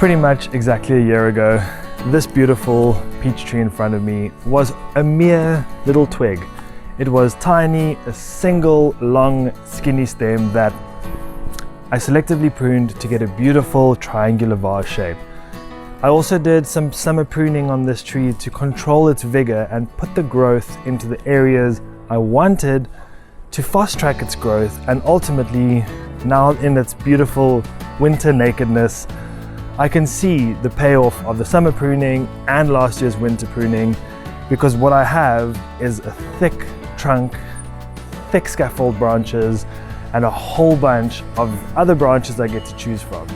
Pretty much exactly a year ago, this beautiful peach tree in front of me was a mere little twig. It was tiny, a single long skinny stem that I selectively pruned to get a beautiful triangular vase shape. I also did some summer pruning on this tree to control its vigor and put the growth into the areas I wanted to fast track its growth, and ultimately, now in its beautiful winter nakedness, I can see the payoff of the summer pruning and last year's winter pruning, because what I have is a thick trunk, thick scaffold branches, and a whole bunch of other branches I get to choose from.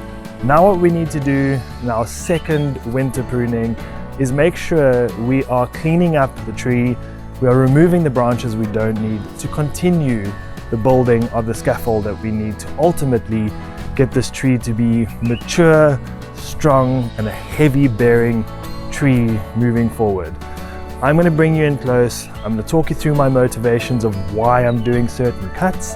Now what we need to do in our second winter pruning is make sure we are cleaning up the tree. We are removing the branches we don't need to continue the building of the scaffold that we need to ultimately get this tree to be mature, strong, and a heavy bearing tree moving forward. I'm going to bring you in close. I'm going to talk you through my motivations of why I'm doing certain cuts,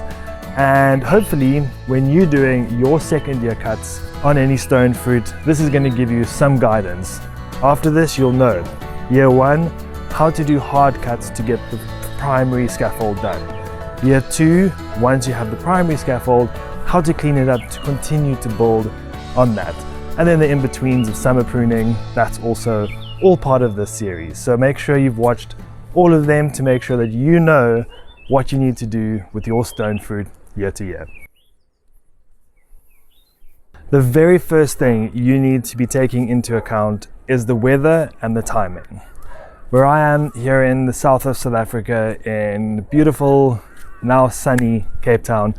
and hopefully when you're doing your second year cuts on any stone fruit, this is going to give you some guidance. After this, you'll know year one, how to do hard cuts to get the primary scaffold done. Year two, once you have the primary scaffold, how to clean it up to continue to build on that. And then the in-betweens of summer pruning, that's also all part of this series. So make sure you've watched all of them to make sure that you know what you need to do with your stone fruit year to year. The very first thing you need to be taking into account is the weather and the timing. Where I am here in the south of South Africa, in beautiful, now sunny Cape Town,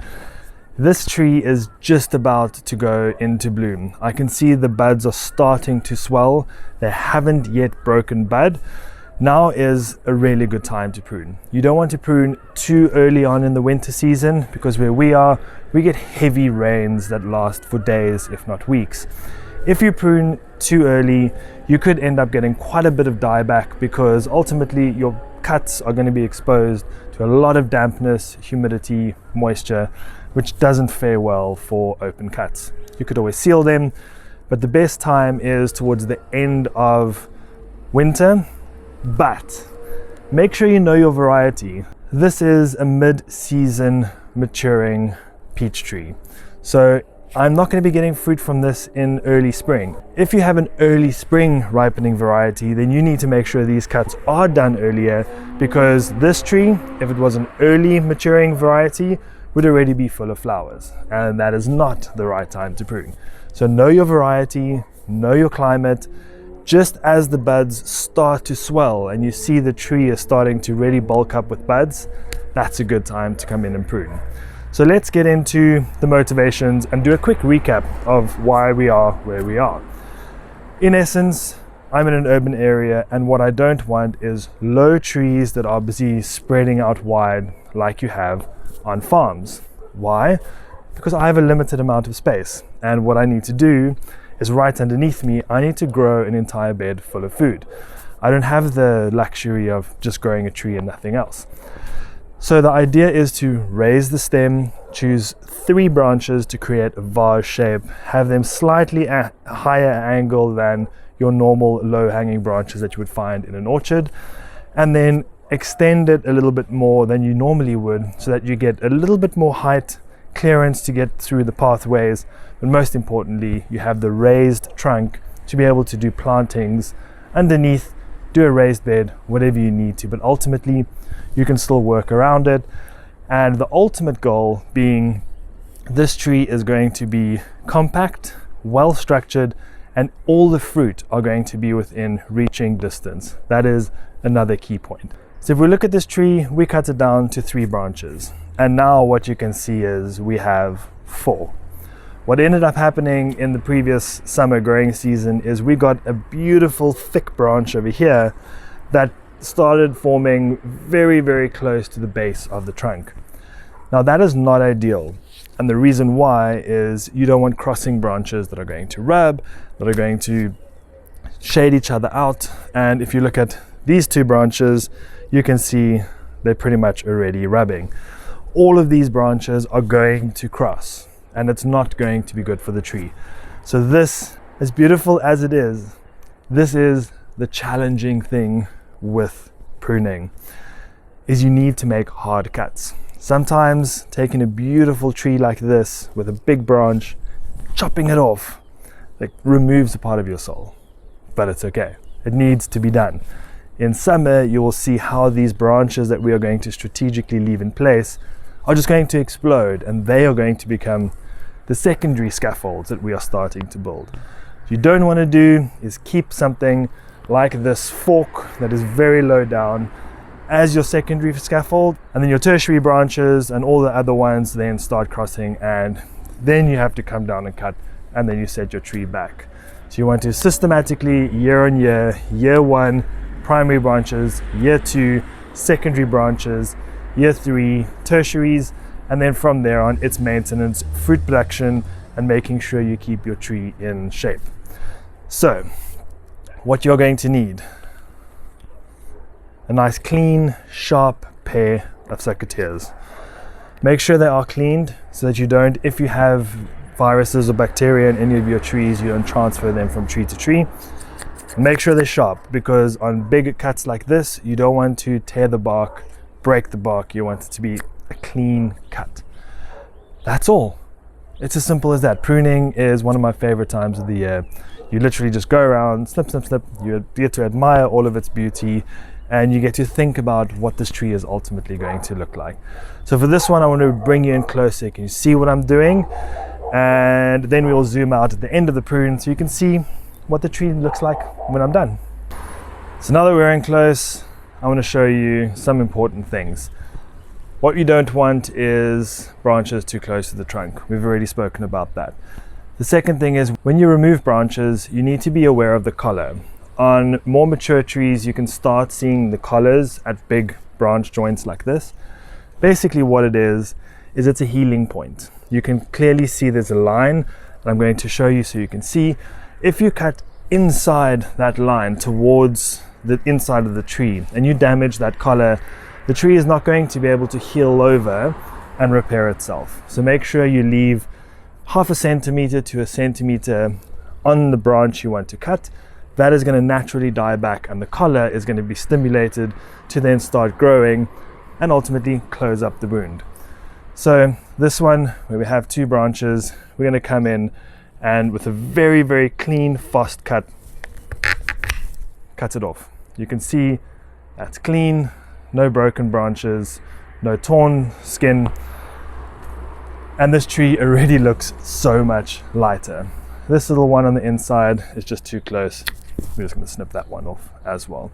this tree is just about to go into bloom. I can see the buds are starting to swell. They haven't yet broken bud. Now is a really good time to prune. You don't want to prune too early on in the winter season, because where we are, we get heavy rains that last for days, if not weeks. If you prune too early, you could end up getting quite a bit of dieback, because ultimately your cuts are going to be exposed to a lot of dampness, humidity, moisture, which doesn't fare well for open cuts. You could always seal them, but the best time is towards the end of winter. But make sure you know your variety. This is a mid-season maturing peach tree. So I'm not going to be getting fruit from this in early spring. If you have an early spring ripening variety, then you need to make sure these cuts are done earlier, because this tree, if it was an early maturing variety, would already be full of flowers, and that is not the right time to prune. So know your variety, know your climate. Just as the buds start to swell and you see the tree is starting to really bulk up with buds, that's a good time to come in and prune. So let's get into the motivations and do a quick recap of why we are where we are. In essence, I'm in an urban area, and what I don't want is low trees that are busy spreading out wide like you have on farms. Why? Because I have a limited amount of space, and what I need to do is right underneath me, I need to grow an entire bed full of food. I don't have the luxury of just growing a tree and nothing else. So the idea is to raise the stem, choose 3 branches to create a vase shape, have them slightly at a higher angle than your normal low-hanging branches that you would find in an orchard, and then extend it a little bit more than you normally would, so that you get a little bit more height clearance to get through the pathways. But most importantly, you have the raised trunk to be able to do plantings underneath, do a raised bed, whatever you need to, but ultimately you can still work around it. And the ultimate goal being, this tree is going to be compact, well structured, and all the fruit are going to be within reaching distance. That is another key point. So if we look at this tree, we cut it down to 3 branches, and now what you can see is we have 4. What ended up happening in the previous summer growing season is we got a beautiful thick branch over here that started forming very, very close to the base of the trunk. Now that is not ideal, and the reason why is you don't want crossing branches that are going to rub, that are going to shade each other out. And if you look at these 2 branches, you can see they're pretty much already rubbing. All of these branches are going to cross, and it's not going to be good for the tree. So this As beautiful as it is, this is the challenging thing with pruning, is you need to make hard cuts. Sometimes taking a beautiful tree like this with a big branch, chopping it off, like removes a part of your soul, but it's okay. It needs to be done. In summer, you will see how these branches that we are going to strategically leave in place are just going to explode, and they are going to become the secondary scaffolds that we are starting to build. What you don't want to do is keep something like this fork that is very low down as your secondary scaffold, and then your tertiary branches and all the other ones then start crossing, and then you have to come down and cut, and then you set your tree back. So you want to systematically, year on year, year 1, primary branches, year 2, secondary branches, year 3, tertiaries, and then from there on, it's maintenance, fruit production, and making sure you keep your tree in shape. So, what you're going to need: a nice clean, sharp pair of secateurs. Make sure they are cleaned so that you don't, if you have viruses or bacteria in any of your trees, you don't transfer them from tree to tree. Make sure they're sharp, because on big cuts like this, you don't want to tear the bark, break the bark. You want it to be a clean cut. That's all. It's as simple as that. Pruning is one of my favorite times of the year. You literally just go around, snip, snip, snip. You get to admire all of its beauty, and you get to think about what this tree is ultimately going to look like. So for this one, I want to bring you in closer. Can you see what I'm doing? And then we'll zoom out at the end of the prune so you can see what the tree looks like when I'm done. So now that we're in close, I want to show you some important things. What you don't want is branches too close to the trunk. We've already spoken about that. The second thing is, when you remove branches, you need to be aware of the collar. On more mature trees, you can start seeing the collars at big branch joints like this. Basically what it is it's a healing point. You can clearly see there's a line, and I'm going to show you so you can see. If you cut inside that line towards the inside of the tree and you damage that collar, the tree is not going to be able to heal over and repair itself. So make sure you leave 0.5 centimeter to 1 centimeter on the branch you want to cut. That is going to naturally die back, and the collar is going to be stimulated to then start growing and ultimately close up the wound. So this one, where we have 2 branches, we're going to come in and with a very, very clean, fast cut it off. You can see that's clean, no broken branches, no torn skin, and this tree already looks so much lighter. This little one on the inside is just too close. We're just going to snip that one off as well.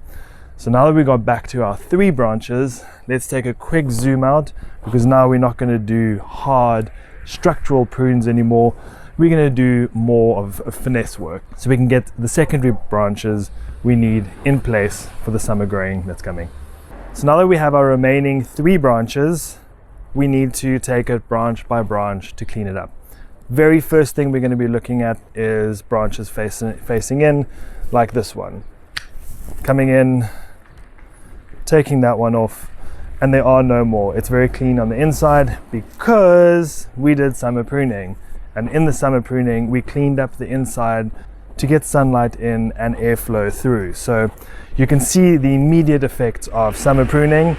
So now that we got back to our 3 branches, let's take a quick zoom out, because now we're not going to do hard structural prunes anymore. We're going to do more of a finesse work, so we can get the secondary branches we need in place for the summer growing that's coming. So now that we have our remaining 3 branches, we need to take it branch by branch to clean it up. Very first thing we're going to be looking at is branches facing in, like this one. Coming in, taking that one off, and there are no more. It's very clean on the inside because we did summer pruning. And in the summer pruning, we cleaned up the inside to get sunlight in and airflow through. So you can see the immediate effects of summer pruning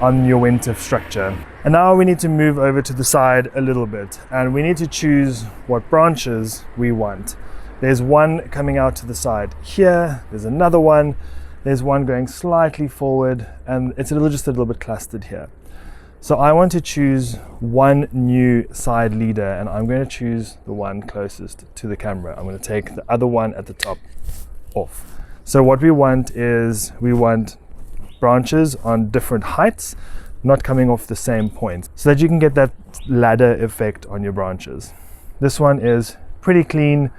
on your winter structure. And now we need to move over to the side a little bit, and we need to choose what branches we want. There's one coming out to the side here, there's another one, there's one going slightly forward, and it's just a little bit clustered here. So I want to choose one new side leader, and I'm going to choose the one closest to the camera. I'm going to take the other one at the top off. So what we want is, we want branches on different heights, not coming off the same point, so that you can get that ladder effect on your branches. This one is pretty clean.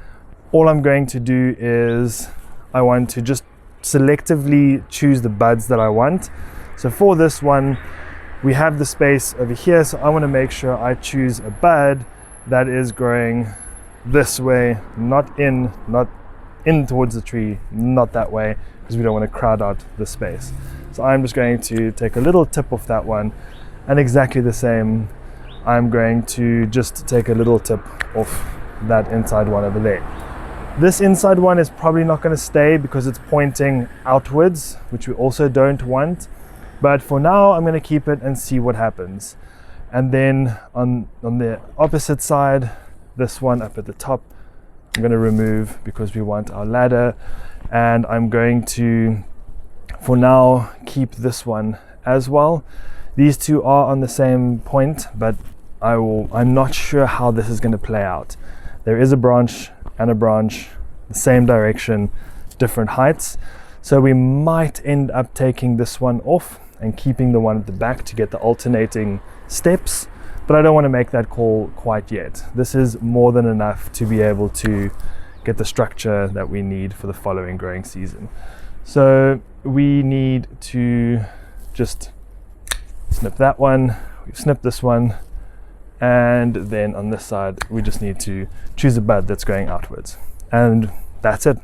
All I'm going to do is, I want to just selectively choose the buds that I want. So for this one, we have the space over here, so I want to make sure I choose a bud that is growing this way, not in towards the tree, not that way, because we don't want to crowd out the space. So I'm just going to take a little tip off that one, and exactly the same, I'm going to just take a little tip off that inside one over there. This inside one is probably not going to stay because it's pointing outwards, which we also don't want. But for now, I'm going to keep it and see what happens. And then on the opposite side, this one up at the top, I'm going to remove because we want our ladder. And I'm going to, for now, keep this one as well. These two are on the same point, but I'm not sure how this is going to play out. There is a branch and a branch, the same direction, different heights. So we might end up taking this one off and keeping the one at the back to get the alternating steps, but I don't want to make that call quite yet. This is more than enough to be able to get the structure that we need for the following growing season. So we need to just snip that one, we've snipped this one, and then on this side we just need to choose a bud that's going outwards, and that's it.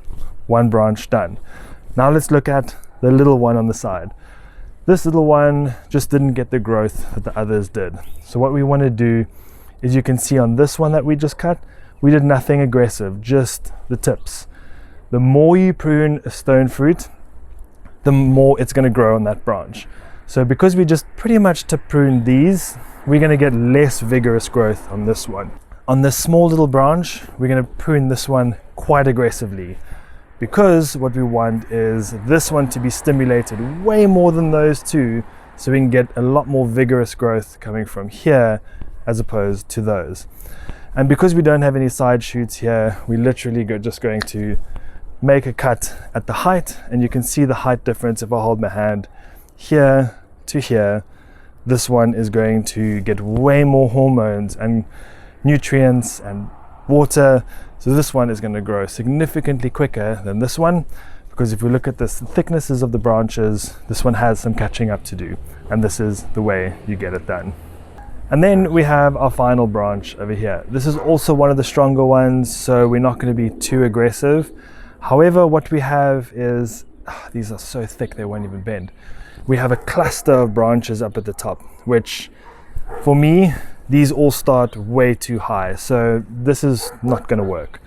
One branch done. Now let's look at the little one on the side. This little one just didn't get the growth that the others did. So what we want to do is, you can see on this one that we just cut, we did nothing aggressive, just the tips. The more you prune a stone fruit, the more it's going to grow on that branch. So because we just pretty much tip prune these, we're going to get less vigorous growth on this one. On this small little branch, we're going to prune this one quite aggressively, because what we want is this one to be stimulated way more than those two, so we can get a lot more vigorous growth coming from here as opposed to those. And because we don't have any side shoots here, we literally just going to make a cut at the height, and you can see the height difference. If I hold my hand here to here, this one is going to get way more hormones and nutrients and water. So this one is going to grow significantly quicker than this one, because if we look at the thicknesses of the branches, this one has some catching up to do, and this is the way you get it done. And then we have our final branch over here. This is also one of the stronger ones, so we're not going to be too aggressive. However, what we have is, these are so thick they won't even bend. We have a cluster of branches up at the top, which for me, these all start way too high, so this is not going to work.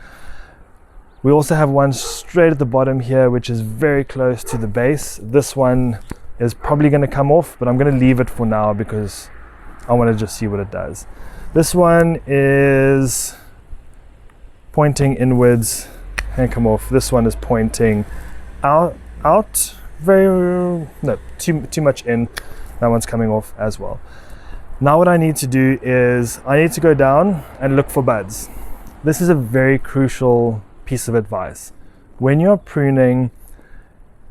We also have one straight at the bottom here, which is very close to the base. This one is probably going to come off, but I'm going to leave it for now because I want to just see what it does. This one is pointing inwards and come off. This one is pointing out too much in. That one's coming off as well. Now what I need to do is I need to go down and look for buds. This is a very crucial piece of advice. When you're pruning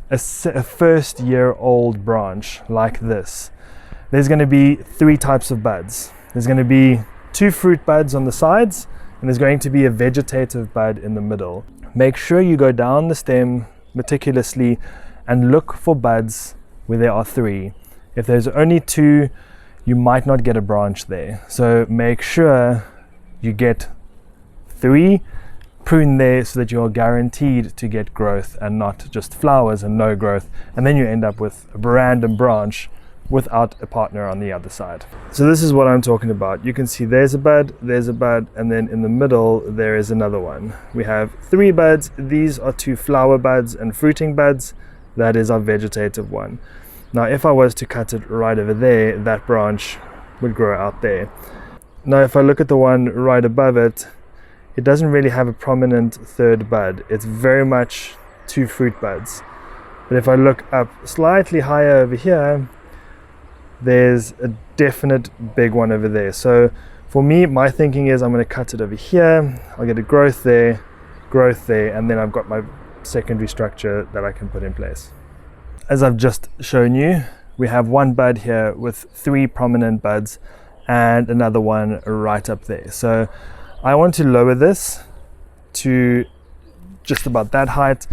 a first-year-old branch like this, there's going to be 3 types of buds. There's going to be 2 fruit buds on the sides, and there's going to be a vegetative bud in the middle. Make sure you go down the stem meticulously and look for buds where there are 3. If there's only 2, you might not get a branch there. So make sure you get 3, prune there so that you're guaranteed to get growth and not just flowers and no growth. And then you end up with a random branch without a partner on the other side. So this is what I'm talking about. You can see there's a bud, and then in the middle there is another one. We have 3 buds. These are 2 flower buds and fruiting buds. That is our vegetative one. Now if I was to cut it right over there, that branch would grow out there. Now if I look at the one right above it, it doesn't really have a prominent 3rd bud. It's very much 2 fruit buds. But if I look up slightly higher over here, there's a definite big one over there. So for me, my thinking is I'm going to cut it over here. I'll get a growth there, and then I've got my secondary structure that I can put in place. As I've just shown you, we have 1 bud here with 3 prominent buds and another one right up there. So I want to lower this to just about that height,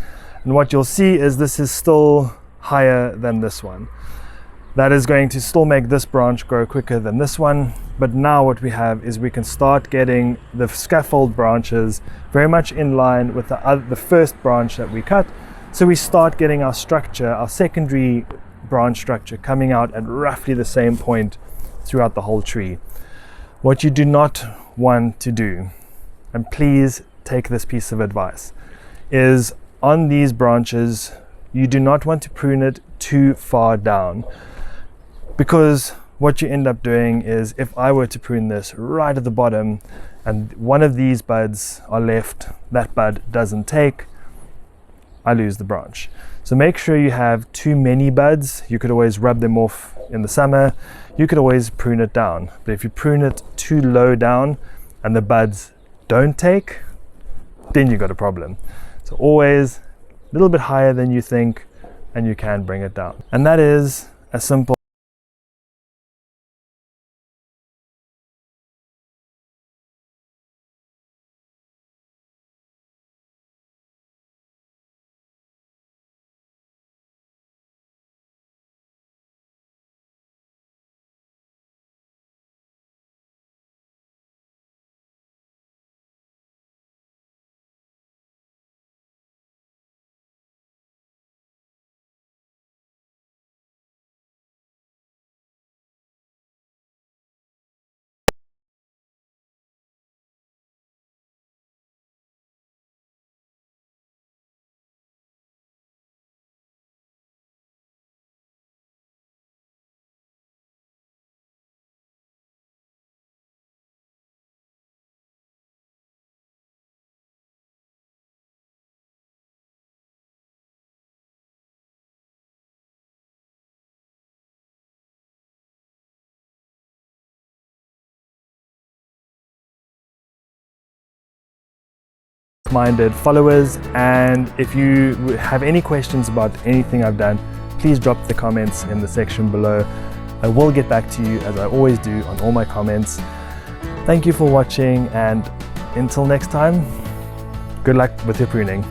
and what you'll see is this is still higher than this one. That is going to still make this branch grow quicker than this one, but now what we have is we can start getting the scaffold branches very much in line with the first branch that we cut. So we start getting our structure, our secondary branch structure, coming out at roughly the same point throughout the whole tree. What you do not want to do, and please take this piece of advice, is on these branches, you do not want to prune it too far down, because what you end up doing is, if I were to prune this right at the bottom and one of these buds are left, that bud doesn't take, I lose the branch. So make sure you have too many buds. You could always rub them off in the summer. You could always prune it down. But if you prune it too low down and the buds don't take, then you've got a problem. So always a little bit higher than you think, and you can bring it down. And that is a simple minded followers, and if you have any questions about anything I've done, please drop the comments in the section below. I will get back to you, as I always do, on all my comments. Thank you for watching, and until next time, good luck with your pruning.